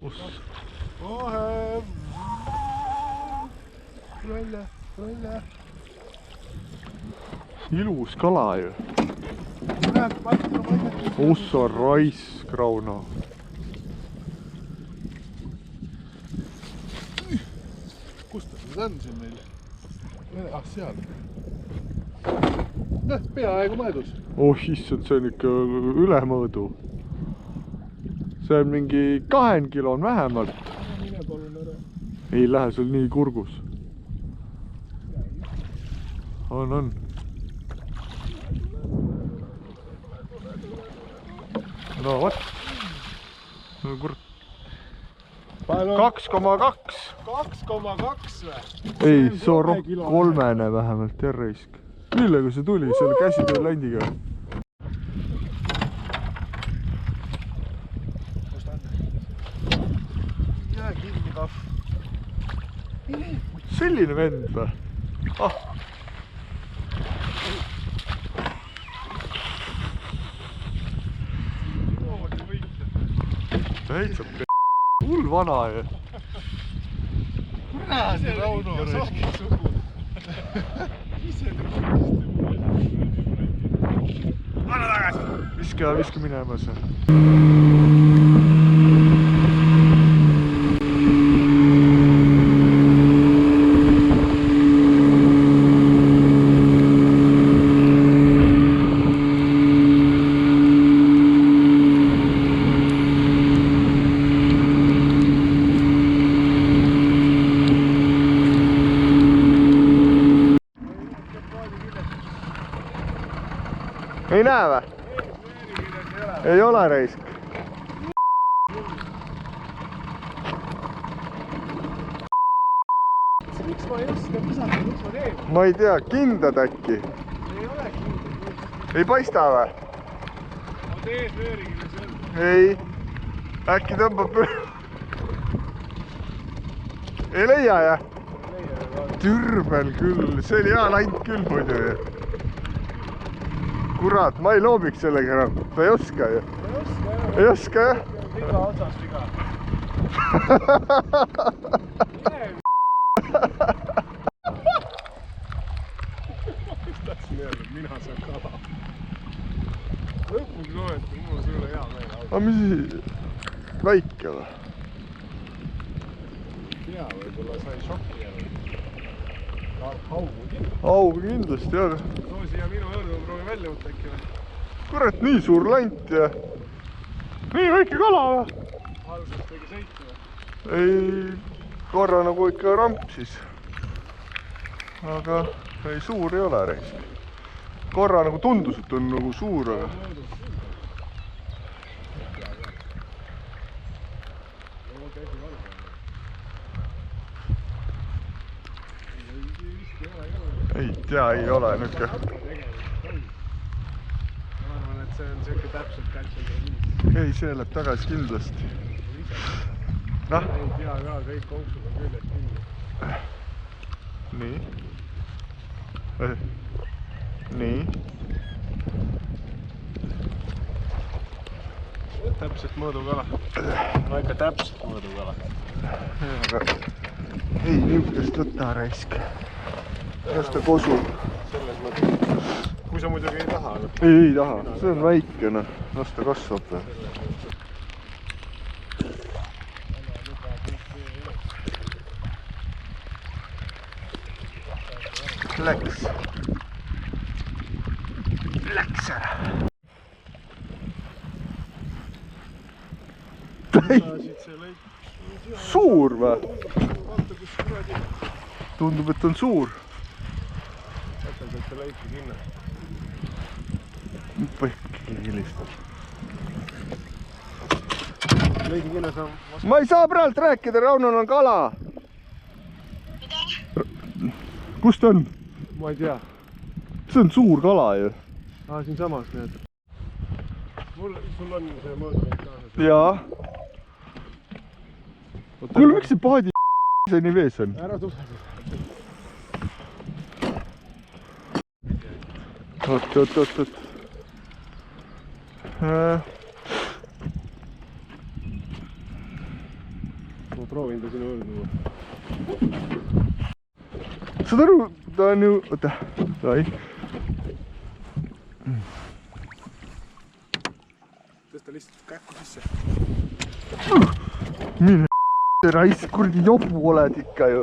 kohe välja. Ilus kala ju. Ossa raisk, Rauno. Kust ta siis on siin meil? Ah, seal. Peaaegu mõõdus. Oh, issand, see on ikka ülemõõdu. See on mingi 2 kilo on vähemalt. Mine palun ära. Ei lähe sul nii kurgus. On. No vot. No kurat. 2,2. 2,2 või? Ei, see on 3 vähemalt, terreisk. Millega see tuli, selle käsitöö landiga? Kus ta on? Jää kinni kahv. Selline vend või? Ah. Täitsa hull vana ju. Kuradi Rauno raisk. Anna tagasi. Viska minema see. Ei näe või? Ei ole reisk. Miks ma ei oska visata, miks ma teen? Ma ei tea, kindad äkki? Ei ole kindad. Ei paista või? Ma teen vöörikile seal. Ei. Äkki tõmbab... Ei leia jah? Türbel küll, see oli hea lant küll muidu ju. Kurat, ma ei loobiks sellega enam, ta ei oska ju. Ei oska jah? Viga otsas viga. Mis tahtsin öelda, mina saan kala. Lõpuks loeti, mul on sulle hea meel. Aga mis väike või? Tea, võib-olla sai šokki jälle. Haugu kindlasti. Haugu kindlasti jah. Too siia minu juurde, proovi välja võtta äkki või? Kurat, nii suur lant ja... Nii väike kala või? Algusest tegi sõitu või? Ei, korra nagu ikka rampsis. Aga ei, suur ei ole reisk. Korra nagu tundus, et on nagu suur, aga... Ei tea, ei ole nükke. Ma arvan, et see on selline täpselt kätsel. Ei, see läheb tagasi kindlasti. Noh? Ei tea ka, kõik konksud on küljest kinni. Nii. Nii. Täpselt mõõdukala. No ikka täpselt mõõdukala. Aga... Ei, niukest võtta raisk. Las ta kosub. Selles mõttes. Kui sa muidugi ei taha. Ei taha. See on väikene. Las ta kasvab. Läks ära. Suur või? Tundub, et on suur. Jätad, et ta leiki kinna. Põhki helistab. Leiki kinna sa... Ma ei saa praegu rääkida, Raunol on kala. Kus ta on? Ma ei tea. See on suur kala ju. Siin samas need. Sul on see mõõdumine kaasas? Jaa. Kuule, miks see paadi see nii vees on? Ära tule. Oot. Ma proovin ta sinu juurde tuua. Saad aru, ta on ju... Oota, sai. Tõsta lihtsalt käkku sisse. Mine raisk, kurdi jobu oled ikka ju.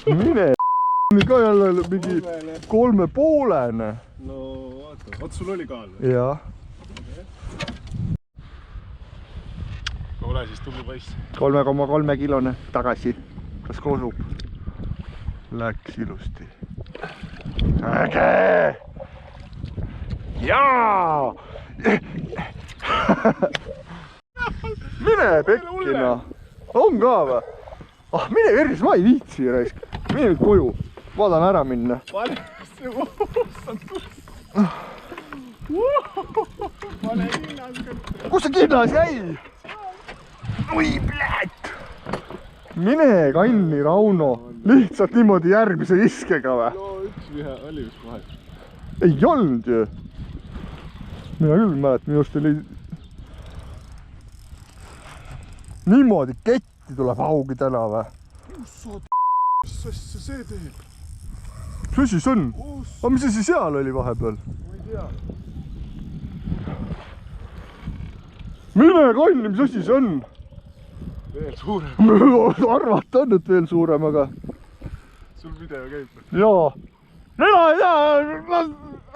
Mine ka jälle mingi 3,5-ne. No vaata, oot sul oli kaal või? Jaa. No ole siis tubli poiss. 3,3 kilone tagasi. Kas kosub? Läks ilusti. Äge! Jaa! Mine pekkina. On ka või? Ah, mine veris, ma ei viitsi raisk. Mine nüüd koju. Vaatan ära minna. Pane see oosad tuss. Pane kinnas kõtte. Kus see kinnas jäi? Oi, pläät! Mine kanni, Rauno. Lihtsalt niimoodi järgmise viskega või? No üks vihe oli üks vahel. Ei olnud ju. Mina küll mälet, minust oli... Niimoodi ketti tuleb haugi täna või? Mis asja see teeb? Mis asi see on? Aga mis asi seal oli vahepeal? Ma ei tea. Mine kanni, mis asi see on? Veel suurem. Arvata on, et veel suurem, aga... Sul video käib. Jaa. Mina ei tea,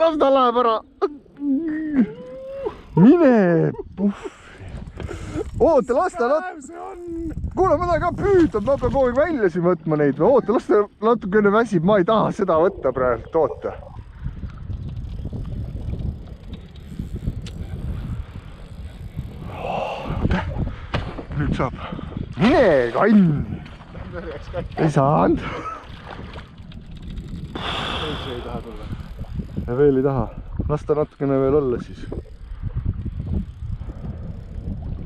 las ta läheb ära. Mine puffi. Oota, las ta Kuule, ma tahan ka püüda, ma pean kogu aeg välja siin võtma neid. Oota, las ta natukene väsib, ma ei taha seda võtta praegu, oota. Nüüd saab. Mine, kann! Ei saanud. Ei taha tulla. Ja veel ei taha. Las ta natukene veel olla siis.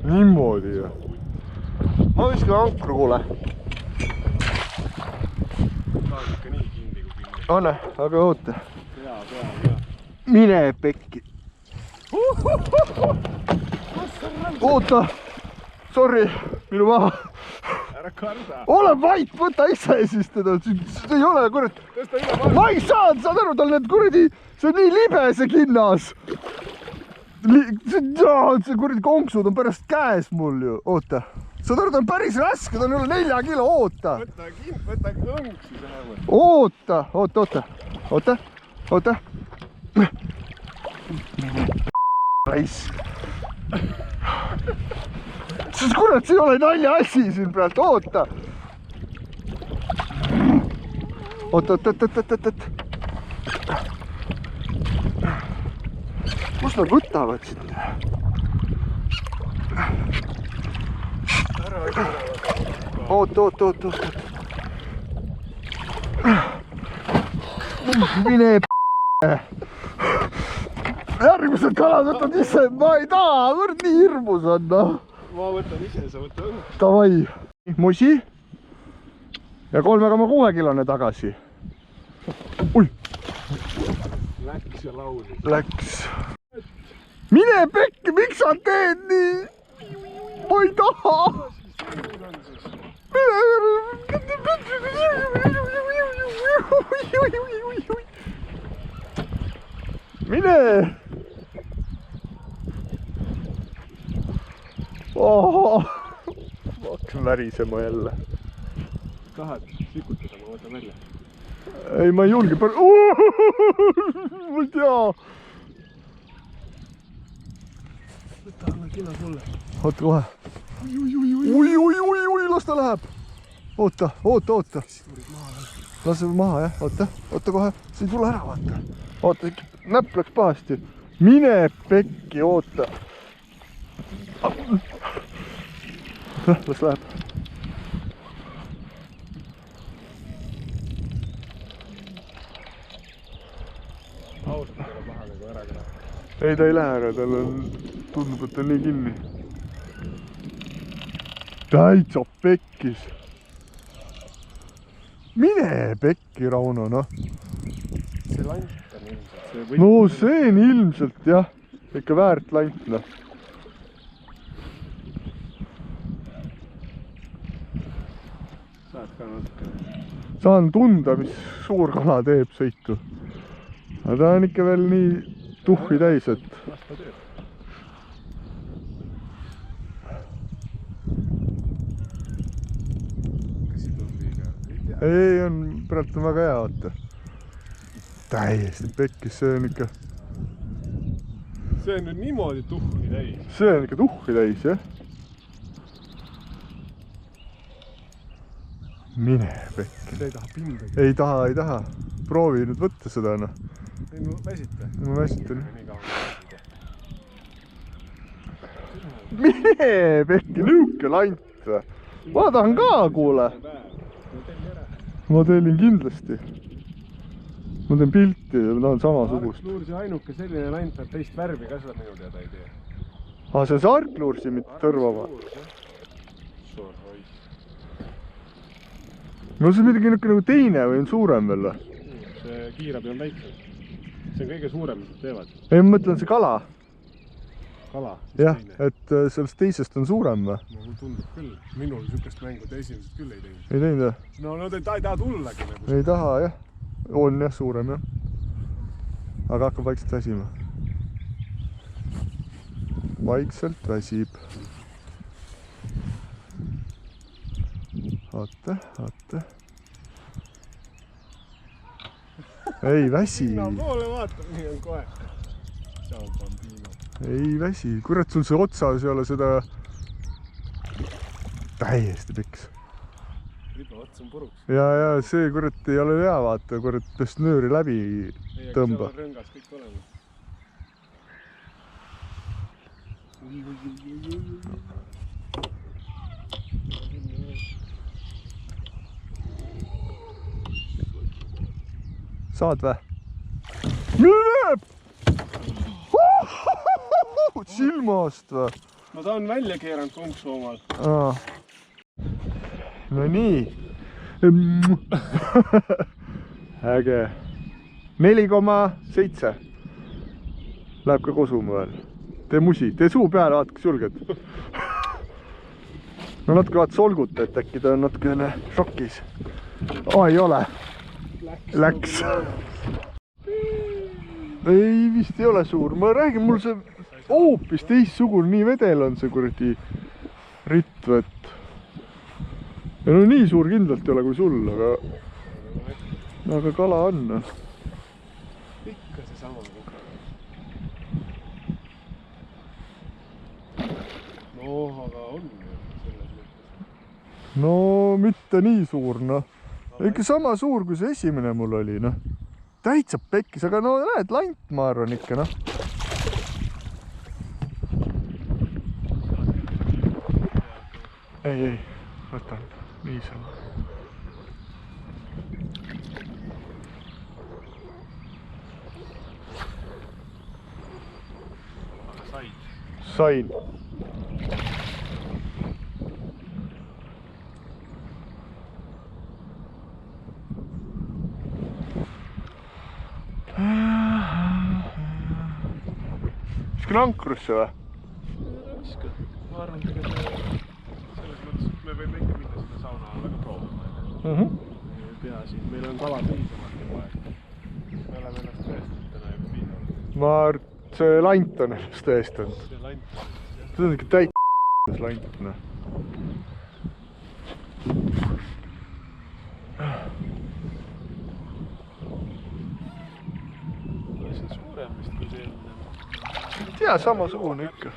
Niimoodi ju. Ma viskan ankru, kuule. Ta on ikka nii kinni kui kinni. Anne, aga oota. Pea. Mine pekki. Oota. Sorry, minu maha. Ära karda. Ole vait, võta ise siis teda. See ei ole, kurat. Tõsta üle maha. Ma ei saanud, saad aru, tal need kuradi... See on nii libe see kinnas. See kuradi konksud on pärast käes mul ju. Oota. Saad aru, ta on päris raske, ta on üle 4 kilo. Oota. Võta õngsi vähemalt. Oota. Raisk. Siis kurat, see ei ole nalja asi siin praegu, oota. Oota. Kus nad võtavad siit? Oot. Mine järgmised kalad võtad ise, ma ei taha, võrd nii hirmus on, noh. Ma võtan ise, sa võta õngsi. Davai, musi ja 3,6 kilone tagasi. Ui. Läks ja laulis. Läks. Mine pekki, miks sa teed nii? Ma ei taha. Mine. Oh, ma hakkan värisema jälle. Tahad sikutada, ma võtan välja. Ei, ma ei julge. Ma ei tea. Võta alla kina sulle. Oota kohe. Ui, las ta läheb. Oota. Lase maha, jah. Oota kohe. See ei tule ära, vaata. Oota, näpp läks pahasti. Mine pekki, oota. Las läheb. Ausalt ole paha nagu ära kõla. Ei, ta ei lähe ära, tal on, tundub, et ta on nii kinni. Täitsa pekkis. Mine pekki, Rauno, noh. See lant on ilmselt. No see on ilmselt, jah. Ikka väärt lant, noh. saan tunda, mis suur kala teeb sõitu. aga ta on ikka veel nii tuhhi täis, et ei, on praegu on väga hea, vaata. Täiesti pekkis, see on ikka. See on nüüd niimoodi tuhhi täis. See on ikka tuhhi täis, jah. Mine pekki. See ei taha pindagi. Ei taha. Proovi nüüd võtta seda, noh. Ei, ma väsita. Ma väsitan. Mine pekki, nõuke lant. Ma tahan ka, kuule. Ma tellin kindlasti. Ma teen pilti ja ma tahan samasugust. Arkluursi ainuke selline lant, et teist värvi ka seda minu teada ei tee. See on see arkluursi, mitte tõrvama. No see on midagi nagu teine või on suurem veel? See kiirabi on väiksem. See on kõige suurem, mis nad teevad. Ei, ma mõtlen see kala. Kala? Jah, et sellest teisest on suurem või? Mul tundub küll. Minul sükest mängu te esimesed küll ei teinud. Ei teinud jah? No ta ei taha tullagi nagu. Ei taha jah. On jah, suurem jah. Aga hakkab vaikselt väsima. Vaikselt väsib. Vaata. Ei väsi. Sinna poole vaata, nii on kohe. Ei väsi. Kurat, sul see otsas ei ole seda täiesti piks. Riba ots on puruks. Ja see kurat ei ole hea, vaata, kurat tõst nööri läbi tõmba. Ei, aga seal on rõngas kõik olemas. Saad vä? Mine! Silmast vä? No ta on välja keeranud konksu omal. No nii. Äge. 4,7. Läheb ka kosuma veel. Tee musi, tee suu peale, vaata, kas julged. No natuke vaata solguta, et äkki ta on natukene šokis. Ei ole. Läks. Ei, vist ei ole suur. Ma räägin, mul see hoopis teistsugune, nii vedel on see kuradi ritvet. Ja no nii suur kindlalt ei ole kui sul, aga kala on. Ikka see sama. No, aga on selles mõttes. No mitte nii suur, noh. Ikka sama suur, kui see esimene mul oli, noh. Täitsa pekkis, aga no näed, lant, ma arvan ikka, noh. Ei, võtan niisama. Aga said? Sain. Viskun ankrusse või? Viska. Ma arvan, et selles mõttes, et me võime ikka minna sinna sauna alla ka proovima. Me ei pea siin, meil on kala piisavalt juba aeg. Me oleme ennast tõestanud täna juba piisavalt. Ma arvan, et see lant on ennast tõestanud. See lant. See on ikka täit lant, noh. See on suurem vist kui see enne. Tea, samasugune ikka.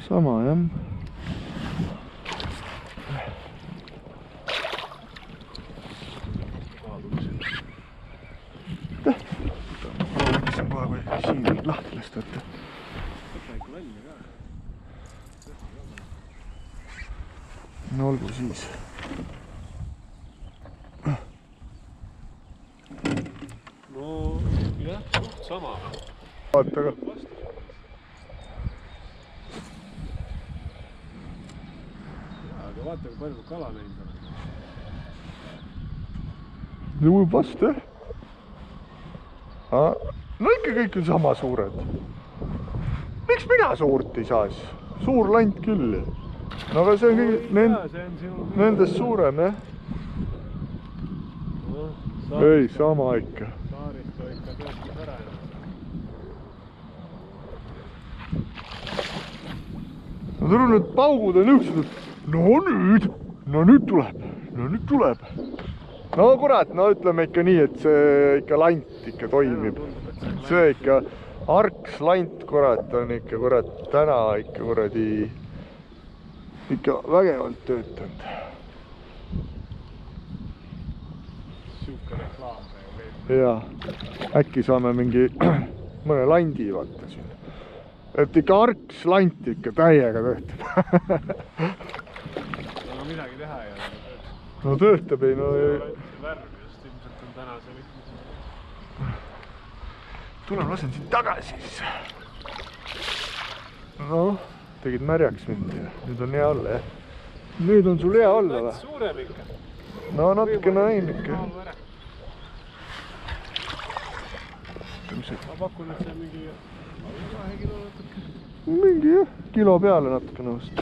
Sama, jah. Võtan kohe, kui siin lahti lasta. Võta ikka välja ka. No olgu siis. No jah, sama. Vaata ka. Aga vaata, kui palju kala näinud on. See ujub vastu, jah. No ikka kõik on sama suured. Miks mina suurt ei saa siis? Suur lant küll. No aga see on kõik nendest suurem, jah. ei, sama ikka. Saaristo ikka töötas ära. No tuli need paugud on niisugused, et no nüüd tuleb. No kurat, no ütleme ikka nii, et see ikka lant ikka toimib. See ikka arks lant, kurat, on ikka, kurat, täna ikka kuradi ikka vägevalt töötanud. Siuke reklaam veel. Jaa, äkki saame mingi mõne landi vaata siin. Et ikka arks lant ikka täiega töötab. No midagi teha ei ole. No töötab ei, no ei. Värv just ilmselt on täna see võtmis. Tule, lasen sind tagasi siis. Noh, tegid märjaks mind ja nüüd on hea olla, jah. Nüüd on sul hea olla või? Suurem ikka. No natuke näin ikka. Ma pakun, et see mingi 2 kilo natuke. Mingi jah, kilo peale natuke nõust.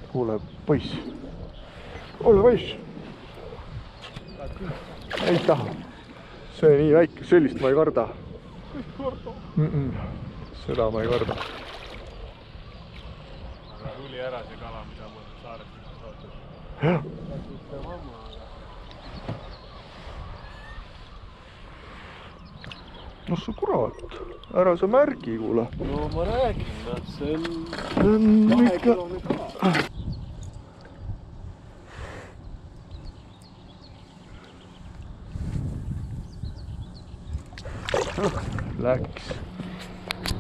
Kuule, poiss. Ole poiss. Ei taha. See nii väike, sellist ma ei karda. Seda ma ei karda. Aga tuli ära see kala, mida ma saarest saatan. Jah. No sa kurat, ära sa märgi, kuule. No ma räägin, see on 2 kilone kala. Läks.